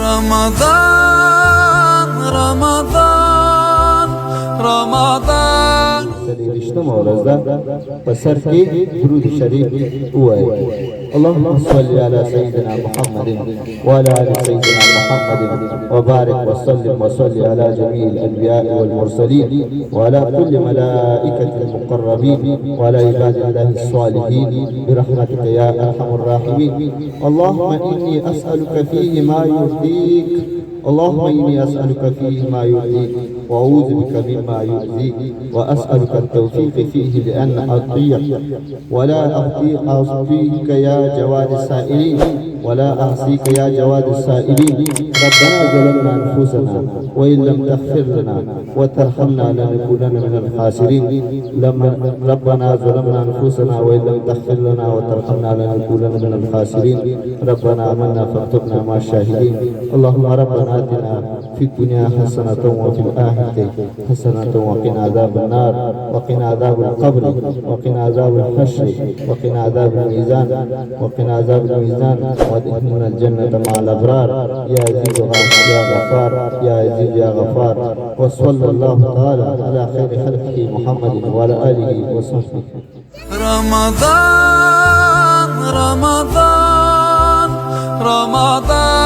رمضان رمضان رمضان سلیشتم ورزدا پسر کی درود شریف ہوئے اللهم صل على سيدنا محمد وعلى آل سيدنا محمد وبارك وسلم وصل على جميع الأنبياء والمرسلين وعلى كل ملائكة المقربين وعلى عباد الله الصالحين برحمتك يا أرحم الراحمين. اللهم إني أسألك فيه ما يرضيك اللهم إني أسألك فيه ما يرضيك وأعوذ بك مما يؤذيك وأسألك التوفيق فيه لأن أطيعك ولا أعصيك يا جواد السائلين ولا أعصيك يا جواد السائلين. ربنا ظلمنا أنفسنا وإن لم تغفر لنا وترحمنا لنكونن من الخاسرين. ربنا ظلمنا أنفسنا وإن لم تغفر لنا وترحمنا لنكونن من الخاسرين. ربنا آمنا فاكتبنا مع الشاهدين. اللهم ربنا آتنا في الدنيا حسنة وفي الآخرة حسنة وقنا عذاب النار وقنا عذاب القبر وقنا عذاب الحشر وقنا عذاب الميزان وقنا عذاب الميزان وادخلنا الجنة مع الأبرار يا عزيز يا غفار يا عزيز يا غفار. وصلى الله تعالى على خير خلقه محمد وعلى آله وصحبه. رمضان رمضان رمضان